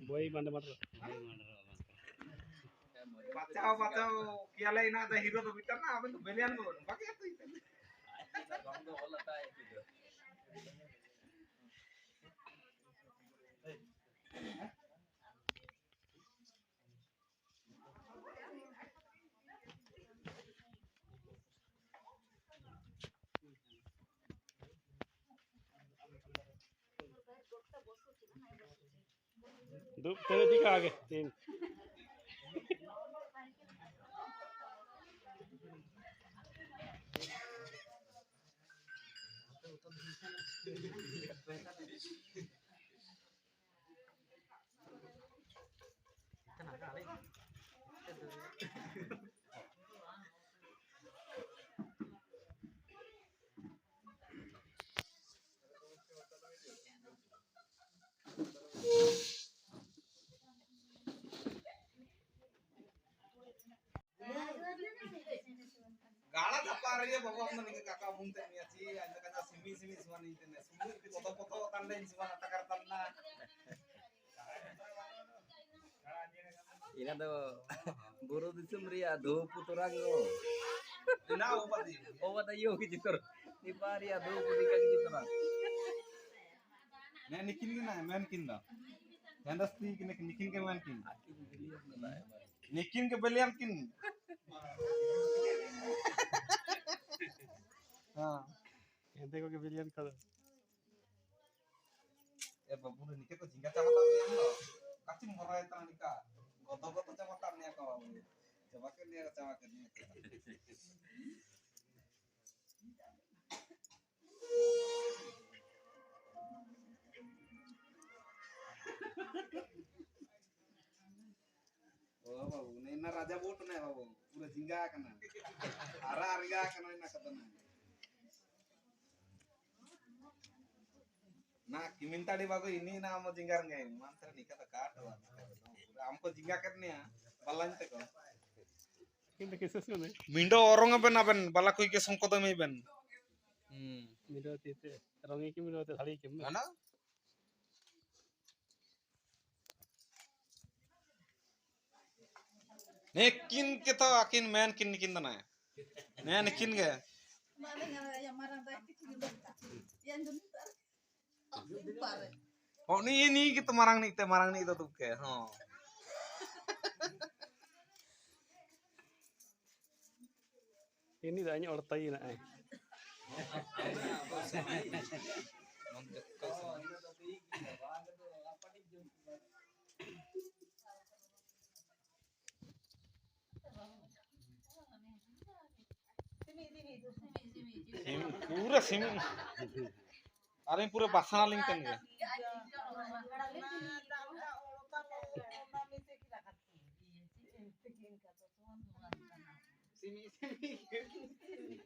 Boy mana mana. Bacao bacao kia lain ada hero tuh kita nah apa tuh belian tuh pakai itu. दो तेरे दिखा आगे तीन Gala apa raya bawa apa nih kakak bunte nih sih, anda kan simi simi semua nih tenes, semua itu foto-foto tanda ini semua takar tanda. Ini tuh buru disumria do puturango. Dina apa sih? Oh what ayo gitu. Ni paria do putika gitu lah. Nah nikin gina, main kin dah. Yang pasti kena nikin ke main kin. Nikin ke belian kin. हाँ ये देखो कि विलियन का ya babu nikah kok jingga camat kami yang lo kacim morai tanah nikah goto-goto camat kami ya kau coba ke dia camat ke dia oh babu ini raja boat nih babu pura jingga kena ara harga kena ini katanya nah minta di bagu ini nama jinggar nggak mantra nikah tak ada हमको जिंगा करने हैं बालन तक किंतु किससे सुने मिंडो औरों अपन अपन बाला कोई के संको तो में बन मिलो तीते रंगी की मिलो ते थाली की है ना ने किन के तो आकिन मैन किन किन दना है मैन किन के oh ini kita marang nih itu tuh ke oh ini hanya orang Thai nak पूरा सिमी अरे पूरे बसना लिंक कर गया Simi Simi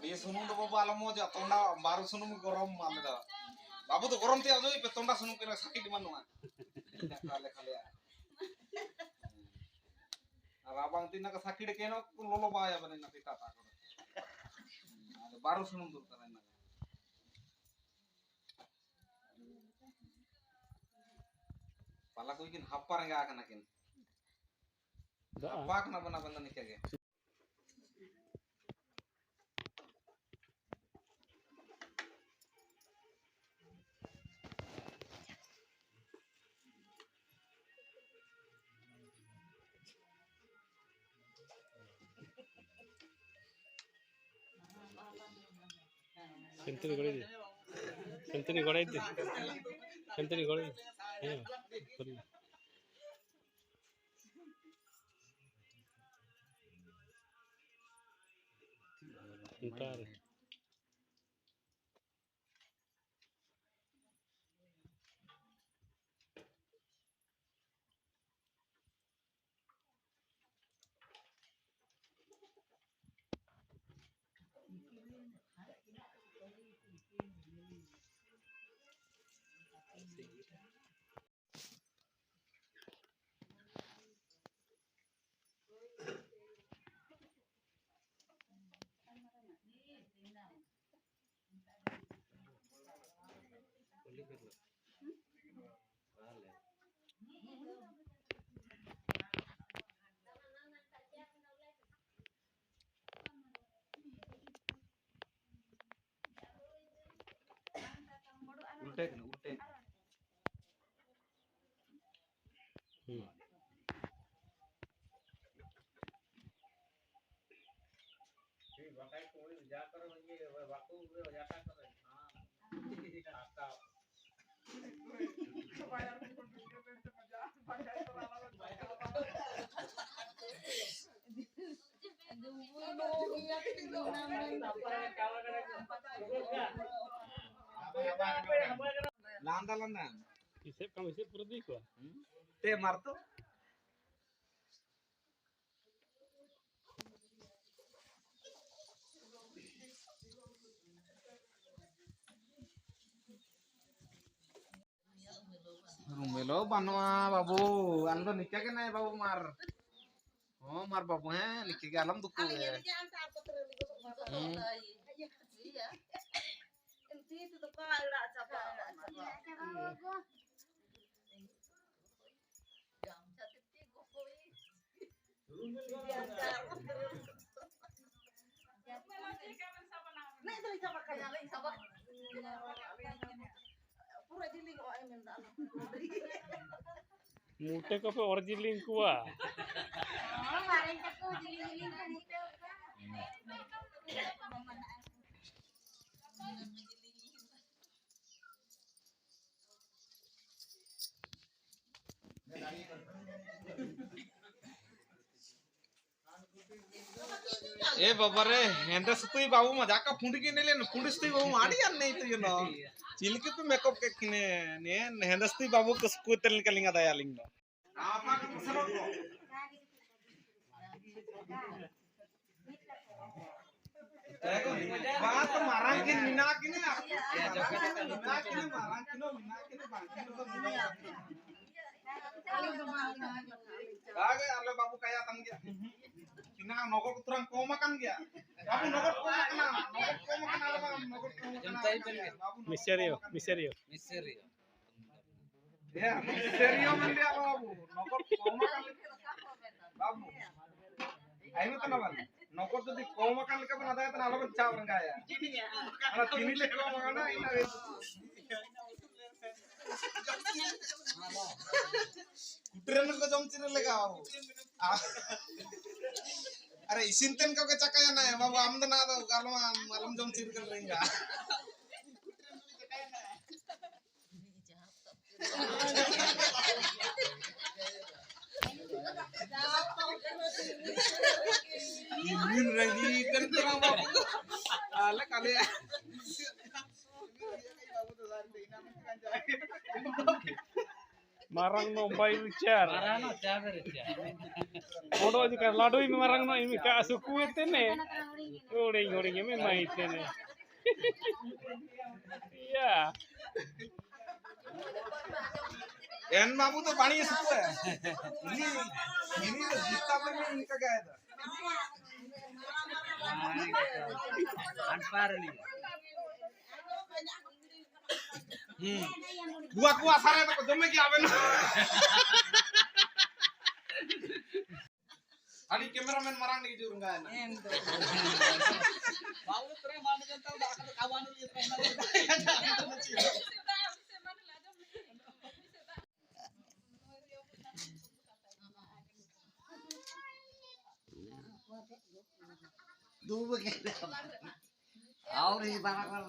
Dia sunung tuh bapak alam mau jatuh tonda baru sunung gorom malu dah. Babu tuh gorom tiap tuh tonda sunung kena sakit di mana? Kale kale ya. Abang tina ke sakit deh kena lolo bahaya bener nanti tata. Baru sunung tuh karena. Pala kau ikin hapar enggak akan akin. Apa kenapa napa nih kayak? सेंचुरी गड़ी दे सेंचुरी गड़ी दे सेंचुरी गड़ी है बोली इंटर Landa landa. Isip kamu isip perut ko. Te marto. Rumelo banwa babu, ando nikah ke naik babu mar. Oh mar babu nikah ke alam duku ya. Mute ko pe original kuah. ए बाबा रे हेंदा सुतुई बाबू मजा का फुंड के नेले फुंड सुतुई बाबू माड़ी यार नहीं तो चिलके पे मेकअप के किने ने हेंदा सुतुई बाबू को स्कूल तेल निकलिंगा दया लिंग दो आपा का मसलो को बात मारंग के मिना किने मिना किने मारंग किनो मिना किने बांकिनो तो मिना आगे अल्ले बाबू काया तंग गया किना नगर तुरंग को makan gya babu nगर को makan ala nगर को makan Misterio. ya misterio men dia babu nगर को makan babu ayo to naban nगर jodi ko makan lika bana daya tan ala ban cha bang gaya ala tini le ko makan na ina kuteran ko jom chire lega babu अरे इसिंतन का के चकाया ना है बाबू आमद ना तो कालो मालूम जम चिर कर रहेगा इमिन रही इतन तरह बाबू आले काले Marang no bay bicar. Odo di kan lado ini marang no ini ka suku itu ne. Orang ini main itu ne. Iya. एन बाबू तो पानी सुकू है ini जितना में इनका गया था buah asarnya तो जमे की आवे ना अरे cameraman marang nih jurung gak enak बाबू तेरे मान जनता दाखल कावान ये दूब के और ये बारा कर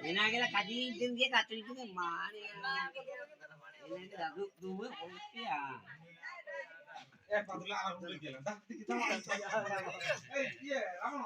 Ina kira kaji din dia katu itu kan mana? Ina kira dua ya. padula anak dulu gila dah kita makan iya apa